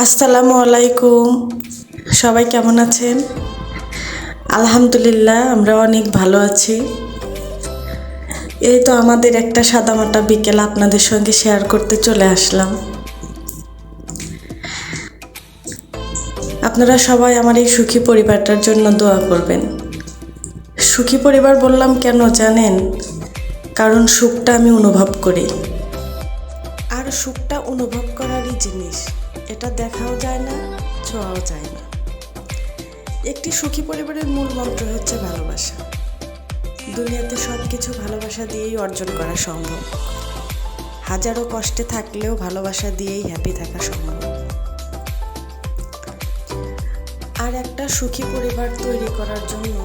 আসসালামু আলাইকুম। সবাই কেমন আছেন? আলহামদুলিল্লাহ, আমরা অনেক ভালো আছি। এই তো আমাদের একটা সাদামাটা বিকেল আপনাদের সঙ্গে শেয়ার করতে চলে আসলাম। আপনারা সবাই আমার এই সুখী পরিবারটার জন্য দোয়া করবেন। সুখী পরিবার বললাম কেন জানেন? কারণ সুখটা আমি অনুভব করি, আর সুখটা অনুভব করারই জিনিস। এটা দেখাও যায় না, ছোঁয়াও যায় না। একটি সুখী পরিবারের মূল মন্ত্র হচ্ছে ভালোবাসা। দুনিয়াতে সব কিছু ভালোবাসা দিয়েই অর্জন করা সম্ভব। হাজারো কষ্টে থাকলেও ভালোবাসা দিয়েই হ্যাপি থাকা সম্ভব। আর একটা সুখী পরিবার তৈরি করার জন্য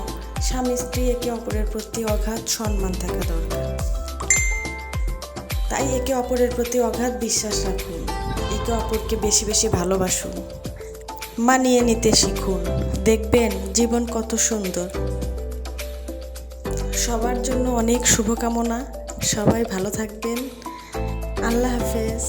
স্বামী স্ত্রী একে অপরের প্রতি অগাধ সম্মান থাকা দরকার। তাই একে অপরের প্রতি অগাধ বিশ্বাস রাখুন, একে অপরকে বেশি বেশি ভালোবাসুন, মানিয়ে নিতে শিখুন। দেখবেন জীবন কত সুন্দর। সবার জন্য অনেক শুভকামনা। সবাই ভালো থাকবেন। আল্লাহ হাফেজ।